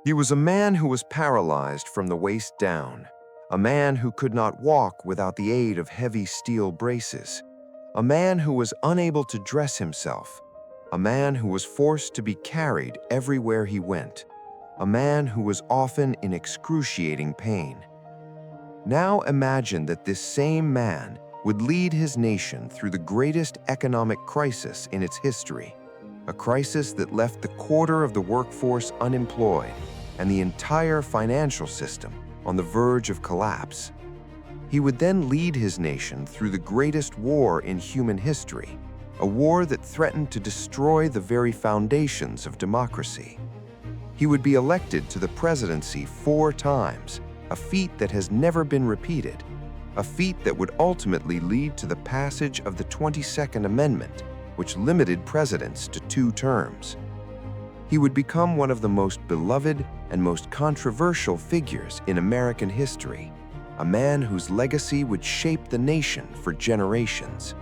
He was a man who was paralyzed from the waist down, a man who could not walk without the aid of heavy steel braces, a man who was unable to dress himself, a man who was forced to be carried everywhere he went, a man who was often in excruciating pain. Now imagine that this same man would lead his nation through the greatest economic crisis in its history, a crisis that left the quarter of the workforce unemployed and the entire financial system on the verge of collapse. He would then lead his nation through the greatest war in human history, a war that threatened to destroy the very foundations of democracy. He would be elected to the presidency 4 times, a feat that has never been repeated, a feat that would ultimately lead to the passage of the 22nd Amendment, which limited presidents to 2 terms. He would become one of the most beloved and most controversial figures in American history, a man whose legacy would shape the nation for generations.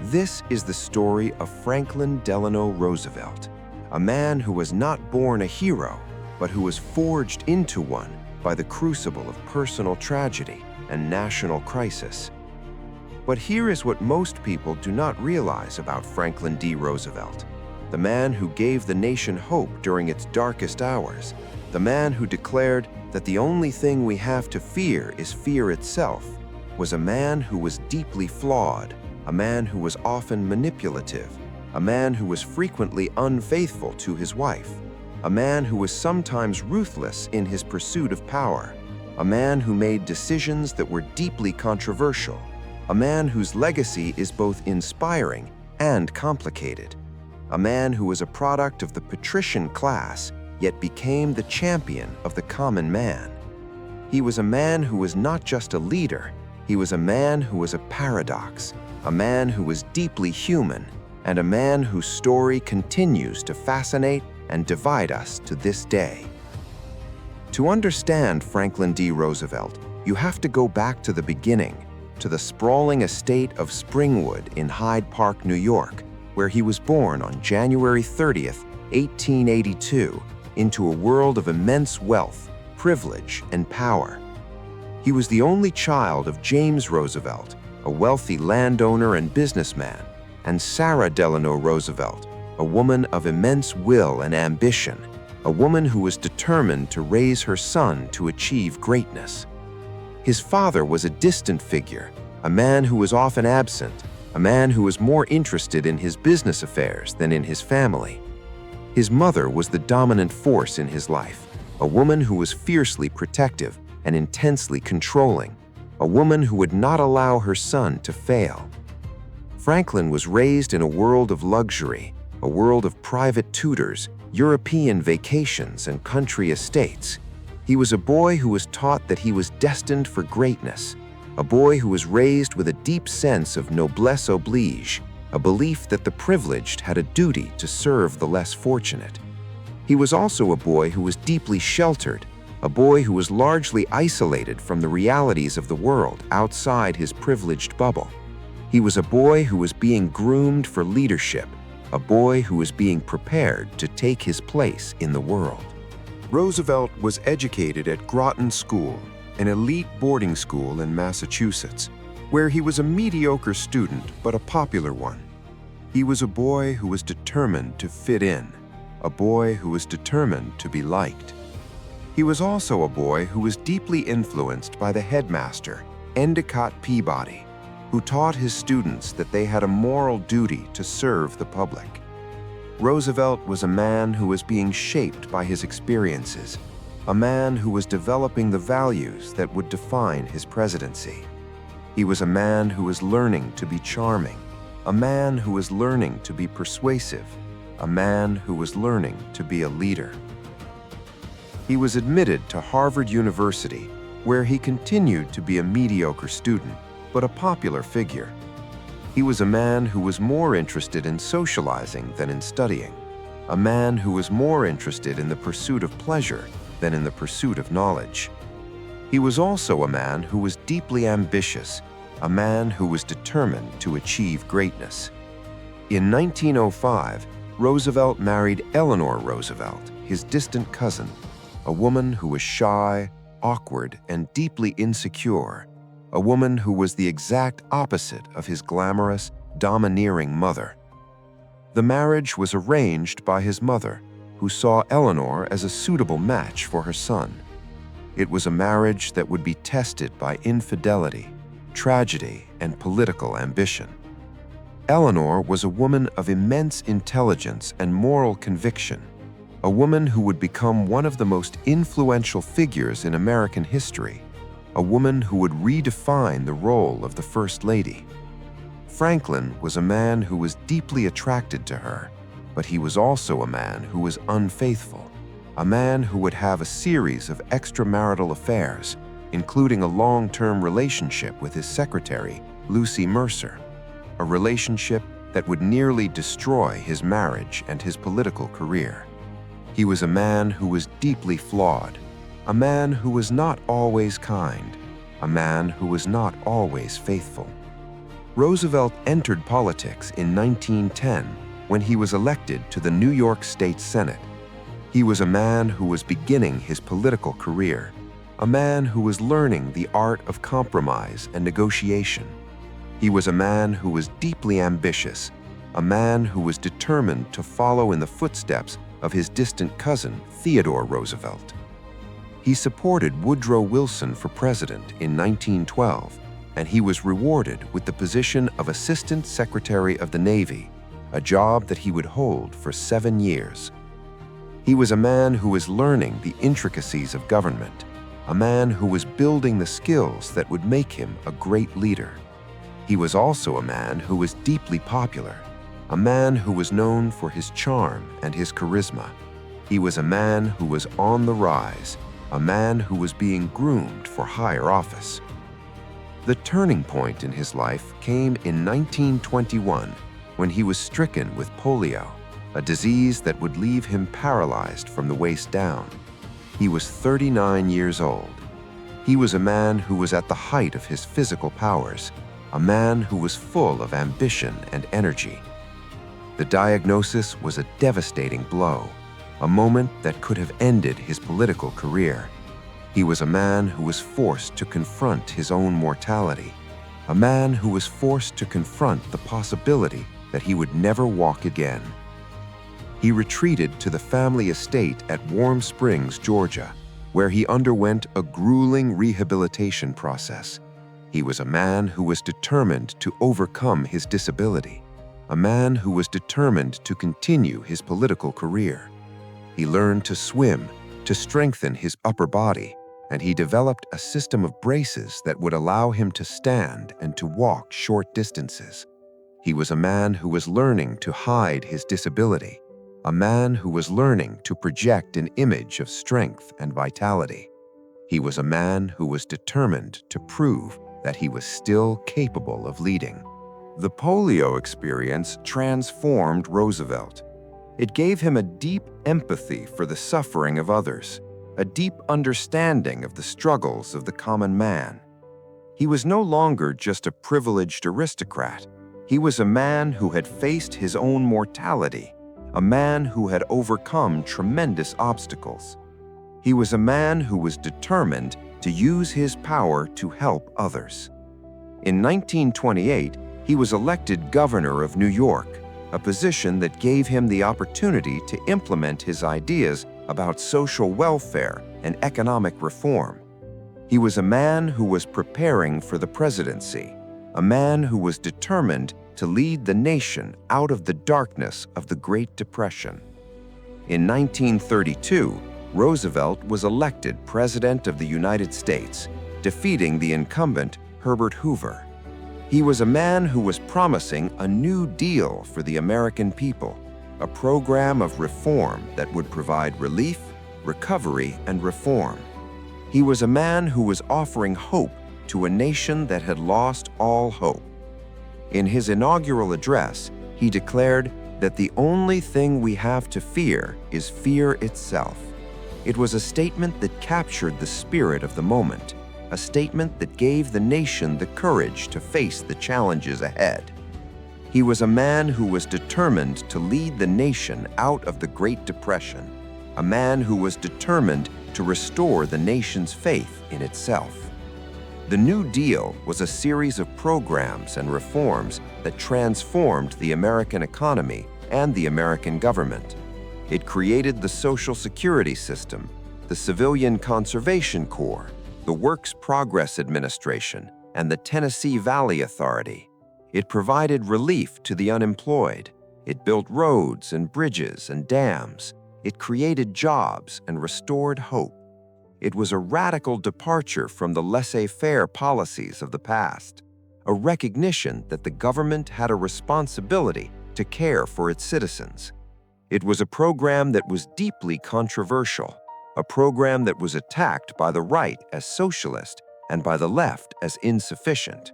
This is the story of Franklin Delano Roosevelt, a man who was not born a hero, but who was forged into one by the crucible of personal tragedy and national crisis. But here is what most people do not realize about Franklin D. Roosevelt, the man who gave the nation hope during its darkest hours, the man who declared that the only thing we have to fear is fear itself, was a man who was deeply flawed, a man who was often manipulative, a man who was frequently unfaithful to his wife, a man who was sometimes ruthless in his pursuit of power, a man who made decisions that were deeply controversial, a man whose legacy is both inspiring and complicated, a man who was a product of the patrician class yet became the champion of the common man. He was a man who was not just a leader, he was a man who was a paradox, a man who was deeply human, and a man whose story continues to fascinate and divide us to this day. To understand Franklin D. Roosevelt, you have to go back to the beginning, to the sprawling estate of Springwood in Hyde Park, New York, where he was born on January 30th, 1882, into a world of immense wealth, privilege, and power. He was the only child of James Roosevelt, a wealthy landowner and businessman, and Sarah Delano Roosevelt, a woman of immense will and ambition, a woman who was determined to raise her son to achieve greatness. His father was a distant figure, a man who was often absent, a man who was more interested in his business affairs than in his family. His mother was the dominant force in his life, a woman who was fiercely protective and intensely controlling, a woman who would not allow her son to fail. Franklin was raised in a world of luxury, a world of private tutors, European vacations, and country estates. He was a boy who was taught that he was destined for greatness, a boy who was raised with a deep sense of noblesse oblige, a belief that the privileged had a duty to serve the less fortunate. He was also a boy who was deeply sheltered, a boy who was largely isolated from the realities of the world outside his privileged bubble. He was a boy who was being groomed for leadership, a boy who was being prepared to take his place in the world. Roosevelt was educated at Groton School, an elite boarding school in Massachusetts, where he was a mediocre student but a popular one. He was a boy who was determined to fit in, a boy who was determined to be liked. He was also a boy who was deeply influenced by the headmaster, Endicott Peabody, who taught his students that they had a moral duty to serve the public. Roosevelt was a man who was being shaped by his experiences, a man who was developing the values that would define his presidency. He was a man who was learning to be charming, a man who was learning to be persuasive, a man who was learning to be a leader. He was admitted to Harvard University, where he continued to be a mediocre student, but a popular figure. He was a man who was more interested in socializing than in studying, a man who was more interested in the pursuit of pleasure than in the pursuit of knowledge. He was also a man who was deeply ambitious, a man who was determined to achieve greatness. In 1905, Roosevelt married Eleanor Roosevelt, his distant cousin. a woman who was shy, awkward, and deeply insecure, a woman who was the exact opposite of his glamorous, domineering mother. The marriage was arranged by his mother, who saw Eleanor as a suitable match for her son. It was a marriage that would be tested by infidelity, tragedy, and political ambition. Eleanor was a woman of immense intelligence and moral conviction, a woman who would become one of the most influential figures in American history, a woman who would redefine the role of the First Lady. Franklin was a man who was deeply attracted to her, but he was also a man who was unfaithful, a man who would have a series of extramarital affairs, including a long-term relationship with his secretary, Lucy Mercer, a relationship that would nearly destroy his marriage and his political career. He was a man who was deeply flawed, a man who was not always kind, a man who was not always faithful. Roosevelt entered politics in 1910 when he was elected to the New York State Senate. He was a man who was beginning his political career, a man who was learning the art of compromise and negotiation. He was a man who was deeply ambitious, a man who was determined to follow in the footsteps of his distant cousin, Theodore Roosevelt. He supported Woodrow Wilson for president in 1912, and he was rewarded with the position of Assistant Secretary of the Navy, a job that he would hold for 7 years. He was a man who was learning the intricacies of government, a man who was building the skills that would make him a great leader. He was also a man who was deeply popular, a man who was known for his charm and his charisma. He was a man who was on the rise, a man who was being groomed for higher office. The turning point in his life came in 1921 when he was stricken with polio, a disease that would leave him paralyzed from the waist down. He was 39 years old. He was a man who was at the height of his physical powers, a man who was full of ambition and energy. The diagnosis was a devastating blow, a moment that could have ended his political career. He was a man who was forced to confront his own mortality, a man who was forced to confront the possibility that he would never walk again. He retreated to the family estate at Warm Springs, Georgia, where he underwent a grueling rehabilitation process. He was a man who was determined to overcome his disability, a man who was determined to continue his political career. He learned to swim, to strengthen his upper body, and he developed a system of braces that would allow him to stand and to walk short distances. He was a man who was learning to hide his disability, a man who was learning to project an image of strength and vitality. He was a man who was determined to prove that he was still capable of leading. The polio experience transformed Roosevelt. It gave him a deep empathy for the suffering of others, a deep understanding of the struggles of the common man. He was no longer just a privileged aristocrat. He was a man who had faced his own mortality, a man who had overcome tremendous obstacles. He was a man who was determined to use his power to help others. In 1928, he was elected governor of New York, a position that gave him the opportunity to implement his ideas about social welfare and economic reform. He was a man who was preparing for the presidency, a man who was determined to lead the nation out of the darkness of the Great Depression. In 1932, Roosevelt was elected President of the United States, defeating the incumbent Herbert Hoover. He was a man who was promising a new deal for the American people, a program of reform that would provide relief, recovery, and reform. He was a man who was offering hope to a nation that had lost all hope. In his inaugural address, he declared that the only thing we have to fear is fear itself. It was a statement that captured the spirit of the moment, a statement that gave the nation the courage to face the challenges ahead. He was a man who was determined to lead the nation out of the Great Depression, a man who was determined to restore the nation's faith in itself. The New Deal was a series of programs and reforms that transformed the American economy and the American government. It created the Social Security system, the Civilian Conservation Corps, the Works Progress Administration, and the Tennessee Valley Authority. It provided relief to the unemployed. It built roads and bridges and dams. It created jobs and restored hope. It was a radical departure from the laissez-faire policies of the past, a recognition that the government had a responsibility to care for its citizens. It was a program that was deeply controversial, a program that was attacked by the right as socialist and by the left as insufficient.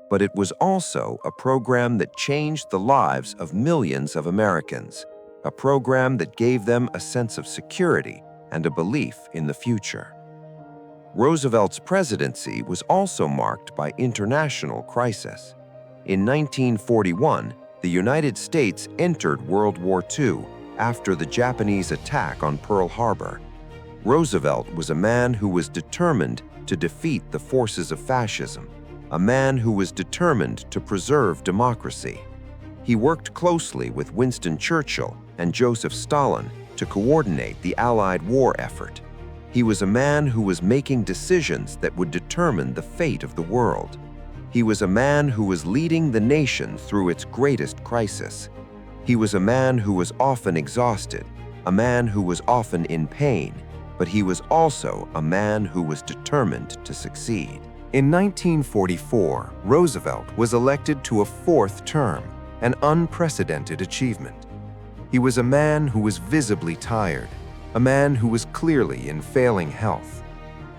But it was also a program that changed the lives of millions of Americans, a program that gave them a sense of security and a belief in the future. Roosevelt's presidency was also marked by international crisis. In 1941, the United States entered World War II after the Japanese attack on Pearl Harbor. Roosevelt was a man who was determined to defeat the forces of fascism, a man who was determined to preserve democracy. He worked closely with Winston Churchill and Joseph Stalin to coordinate the Allied war effort. He was a man who was making decisions that would determine the fate of the world. He was a man who was leading the nation through its greatest crisis. He was a man who was often exhausted, a man who was often in pain, but he was also a man who was determined to succeed. In 1944, Roosevelt was elected to a fourth term, an unprecedented achievement. He was a man who was visibly tired, a man who was clearly in failing health.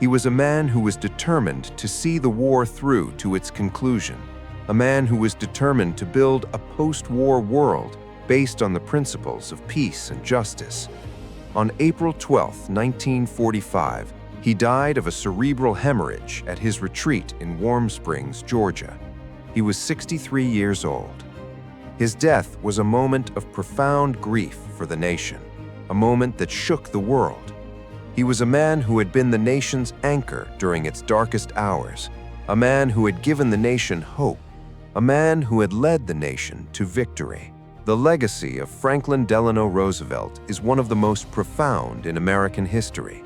He was a man who was determined to see the war through to its conclusion, a man who was determined to build a post-war world based on the principles of peace and justice. On April 12, 1945, he died of a cerebral hemorrhage at his retreat in Warm Springs, Georgia. He was 63 years old. His death was a moment of profound grief for the nation, a moment that shook the world. He was a man who had been the nation's anchor during its darkest hours, a man who had given the nation hope, a man who had led the nation to victory. The legacy of Franklin Delano Roosevelt is one of the most profound in American history.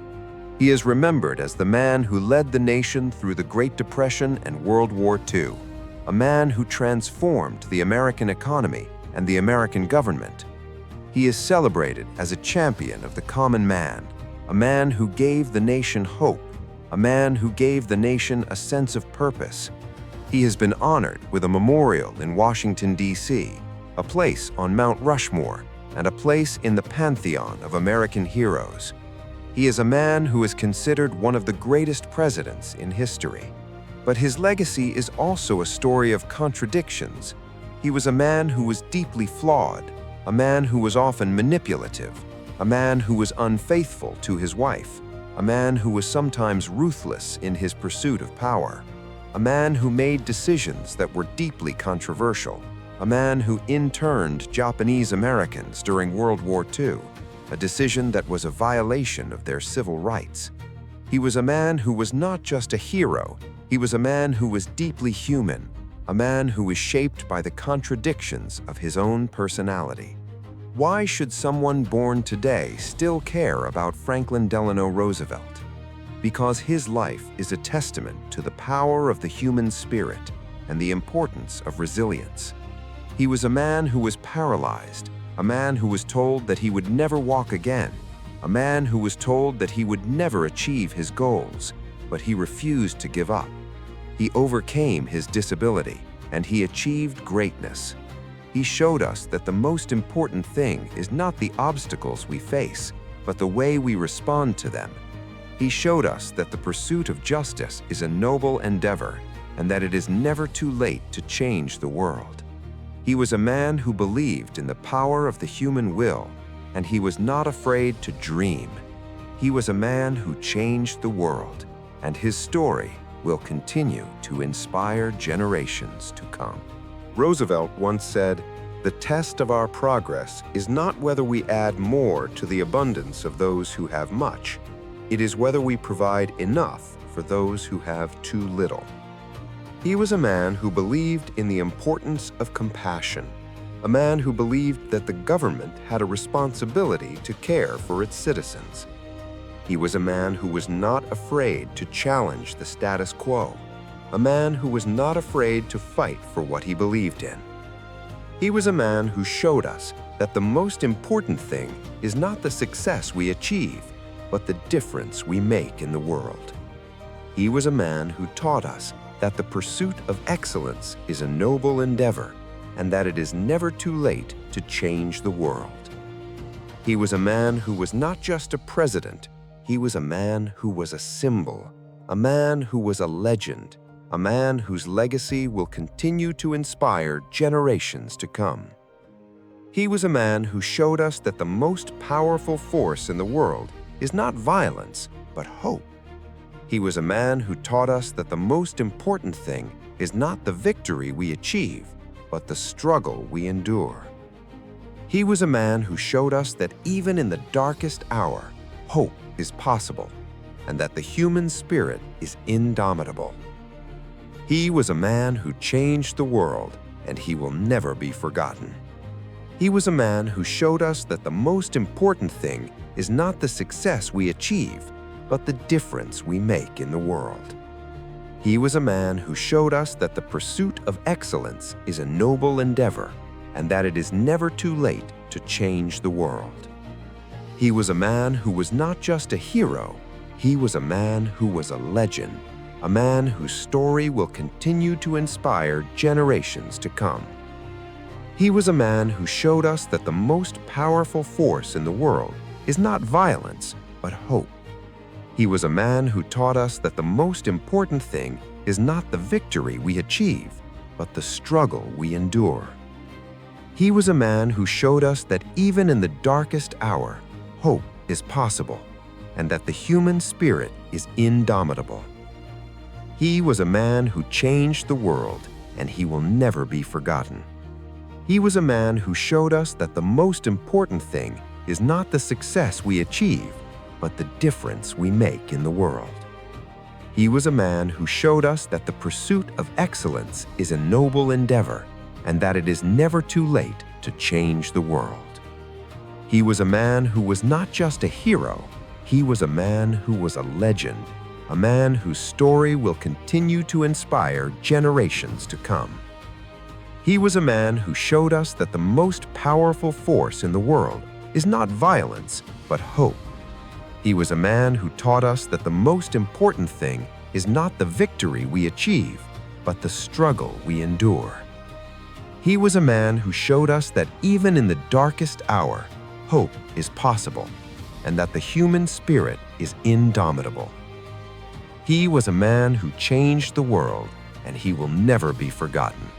He is remembered as the man who led the nation through the Great Depression and World War II, a man who transformed the American economy and the American government. He is celebrated as a champion of the common man, a man who gave the nation hope, a man who gave the nation a sense of purpose. He has been honored with a memorial in Washington, D.C., a place on Mount Rushmore, and a place in the pantheon of American heroes. He is a man who is considered one of the greatest presidents in history. But his legacy is also a story of contradictions. He was a man who was deeply flawed, a man who was often manipulative, a man who was unfaithful to his wife, a man who was sometimes ruthless in his pursuit of power, a man who made decisions that were deeply controversial, a man who interned Japanese Americans during World War II, a decision that was a violation of their civil rights. He was a man who was not just a hero, he was a man who was deeply human, a man who was shaped by the contradictions of his own personality. Why should someone born today still care about Franklin Delano Roosevelt? Because his life is a testament to the power of the human spirit and the importance of resilience. He was a man who was paralyzed, a man who was told that he would never walk again, a man who was told that he would never achieve his goals, but he refused to give up. He overcame his disability, and he achieved greatness. He showed us that the most important thing is not the obstacles we face, but the way we respond to them. He showed us that the pursuit of justice is a noble endeavor, and that it is never too late to change the world. He was a man who believed in the power of the human will, and he was not afraid to dream. He was a man who changed the world, and his story will continue to inspire generations to come. Roosevelt once said, "The test of our progress is not whether we add more to the abundance of those who have much. It is whether we provide enough for those who have too little. He was a man who believed in the importance of compassion, a man who believed that the government had a responsibility to care for its citizens. He was a man who was not afraid to challenge the status quo, a man who was not afraid to fight for what he believed in. He was a man who showed us that the most important thing is not the success we achieve, but the difference we make in the world. He was a man who taught us that the pursuit of excellence is a noble endeavor and that it is never too late to change the world. He was a man who was not just a president, he was a man who was a symbol, a man who was a legend, a man whose legacy will continue to inspire generations to come. He was a man who showed us that the most powerful force in the world is not violence, but hope. He was a man who taught us that the most important thing is not the victory we achieve, but the struggle we endure. He was a man who showed us that even in the darkest hour, hope is possible, and that the human spirit is indomitable. He was a man who changed the world, and he will never be forgotten. He was a man who showed us that the most important thing is not the success we achieve, but the difference we make in the world. He was a man who showed us that the pursuit of excellence is a noble endeavor and that it is never too late to change the world. He was a man who was not just a hero, he was a man who was a legend, a man whose story will continue to inspire generations to come. He was a man who showed us that the most powerful force in the world is not violence, but hope. He was a man who taught us that the most important thing is not the victory we achieve, but the struggle we endure. He was a man who showed us that even in the darkest hour, hope is possible, and that the human spirit is indomitable. He was a man who changed the world, and he will never be forgotten. He was a man who showed us that the most important thing is not the success we achieve, but the difference we make in the world. He was a man who showed us that the pursuit of excellence is a noble endeavor and that it is never too late to change the world. He was a man who was not just a hero, he was a man who was a legend, a man whose story will continue to inspire generations to come. He was a man who showed us that the most powerful force in the world is not violence, but hope. He was a man who taught us that the most important thing is not the victory we achieve, but the struggle we endure. He was a man who showed us that even in the darkest hour, hope is possible, and that the human spirit is indomitable. He was a man who changed the world, and he will never be forgotten.